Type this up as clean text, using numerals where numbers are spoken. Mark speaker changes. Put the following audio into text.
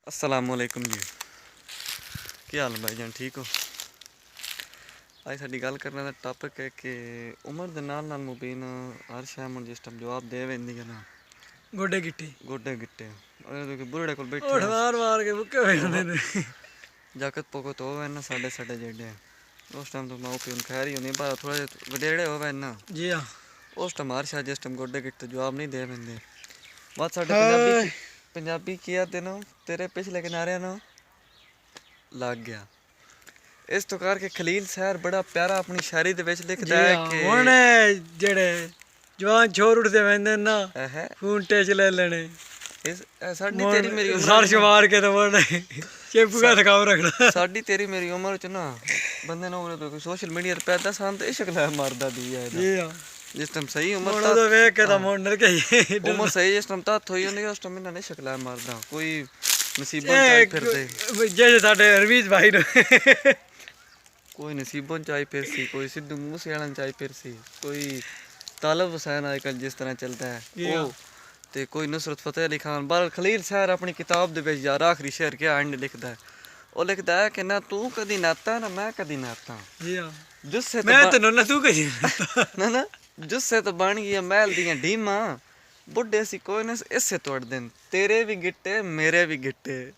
Speaker 1: अस्सलामुअलैकुम जी। ਕੀ ਹਾਲ ਭਾਈ ਜਾਨ, ਠੀਕ ਹੋ? ਅੱਜ ਸਾਡੀ ਗੱਲ ਕਰਨ ਦਾ ਟਾਪਿਕ ਹੈ ਕਿ ਉਮਰ ਦੇ ਨਾਲ ਨਾਲ ਮੁਬੀਨ ਹਰ ਸ਼ੈ ਨੂੰ ਜਿਸ ਟਾਈਮ ਜਵਾਬ ਦੇ ਵੈਂਦੀ ਹੈ ਨਾ,
Speaker 2: ਗੋਡੇ ਗਿੱਟੇ
Speaker 1: ਗਿੱਟੇ ਅਰੇ ਬੁਰੜੇ ਕੋਲ ਬੈਠੇ
Speaker 2: ਓਠ ਮਾਰ ਕੇ ਮੁੱਕੇ ਹੋਏ ਹੁੰਦੇ ਨੇ।
Speaker 1: ਜਾਕਤ ਪੋਕਤ ਹੋਵੇ ਨਾ ਸਾਡੇ ਜਿਹੜੇ ਉਸ ਟਾਈਮ ਤੋਂ ਮਾਂ ਪਿਓ ਨੂੰ ਖੈਰ ਹੀ ਹੁੰਦੀ, ਪਰ ਥੋੜਾ ਜਿਹਾ ਵਡੇਰੇ ਹੋਵੇ ਨਾ
Speaker 2: ਜੀ ਹਾਂ,
Speaker 1: ਉਸ ਟਾਈਮ ਹਰ ਸ਼ੈ ਜਿਸ ਟਾਈਮ ਗੋਡੇ ਗਿੱਟੇ ਜਵਾਬ ਨਹੀਂ ਦੇ ਪੈਂਦੇ। ਬਸ ਸਾਡੇ ਪੰਜਾਬੀ ਕੀ ਆਦੇ ਨਾ, ਤੇਰੇ ਪਿਛਲੇ ਕਿਨਾਰਿਆਂ ਨੂੰ ਲੱਗ ਗਿਆ। ਇਸ ਤੋਂ ਕਰਕੇ ਖਲੀਲ ਸਹਿਰ ਬੜਾ ਪਿਆਰਾ ਆਪਣੀ ਸ਼ਾਇਰੀ ਦੇ ਵਿੱਚ ਲਿਖਦਾ ਹੈ ਕਿ
Speaker 2: ਹੁਣ ਜਿਹੜੇ ਜਵਾਨ ਛੋਰ ਉੱਠਦੇ ਵੈਂਦੇ ਨਾ ਫੋਨ ਟੇਚ ਲੈ ਲੈਣੇ,
Speaker 1: ਸਾਡੀ ਤੇਰੀ ਮੇਰੀ ਉਮਰ
Speaker 2: ਸਰਸ਼ ਮਾਰ ਕੇ ਤਾਂ ਵਰਨੇ ਚੇਪੂ ਦਾ ਕੰਮ ਰੱਖਣਾ।
Speaker 1: ਸਾਡੀ ਤੇਰੀ ਮੇਰੀ ਉਮਰ ਚ ਨਾ ਬੰਦੇ ਨੂੰ ਕੋਈ ਸੋਸ਼ਲ ਮੀਡੀਆ ਤੇ ਪੈਦਾ ਸਾਨ ਤੇ ਇਸ਼ਕ ਲੈ ਮਾਰਦਾ ਦੀ ਹੈ ਜਿਸ ਟਾਈਮ ਸਹੀ ਉਮਰ
Speaker 2: ਤਾਂ ਵੇਖ ਕੇ ਤਾਂ ਮੋੜ ਨਰ ਕੇ
Speaker 1: ਉਮਰ ਸਹੀ ਜਿਸ ਟਾਈਮ ਤਾਂ ਹੋਈ ਹੁੰਦੀ ਉਸ ਟਾਈਮ ਇਹਨਾਂ ਨੇ ਇਸ਼ਕ ਲੈ ਮਾਰਦਾ। ਕੋਈ ਨਸੀਬੋਂ ਚਾਈ ਫਿਰਦੇ
Speaker 2: ਜੇ ਸਾਡੇ ਰਵੀਜ ਭਾਈ ਨੂੰ
Speaker 1: ਕੋਈ ਨਸੀਬੋਂ ਚਾਈ ਫਿਰ ਸੀ, ਕੋਈ ਸਿੱਧੂ ਮੂਸੇ ਵਾਲਾ ਚਾਈ ਫਿਰ ਸੀ, ਕੋਈ ਤਾਲਬ ਹੁਸੈਨ ਅੱਜ ਕੱਲ੍ਹ ਜਿਸ ਤਰ੍ਹਾਂ ਚੱਲਦਾ ਹੈ ਉਹ, ਤੇ ਕੋਈ ਨੁਸਰਤ ਫਤਿਹ ਅਲੀ ਖਾਨ। ਪਰ ਖਲੀਲ ਸਹਿਰ ਆਪਣੀ ਕਿਤਾਬ ਦੇ ਵਿੱਚ ਯਾਰ ਆਖਰੀ ਸ਼ੇਰ ਕਿਆ ਐਂਡ ਲਿਖਦਾ ਹੈ, ਉਹ ਲਿਖਦਾ ਹੈ ਕਿ ਨਾ ਤੂੰ ਕਦੀ ਨਾਤਾ ਨਾ ਮੈਂ ਕਦੀ ਨਾਤਾ, ਜੁੱਸੇ
Speaker 2: ਮੈਂ ਤੈਨੂੰ ਨਾ ਤੂੰ ਕਹੀ
Speaker 1: ਨਾ ਜੁੱਸੇ ਤਾਂ ਬਣ ਗਈਆਂ ਮਹਿਲ ਦੀਆਂ ਢੀਮਾਂ, ਬੁੱਢੇ ਸੀ ਕੋਈ ਨਾ ਇਸੇ ਤੋੜ ਦੇਣ, ਤੇਰੇ ਵੀ ਗਿੱਟੇ ਮੇਰੇ ਵੀ ਗਿੱਟੇ।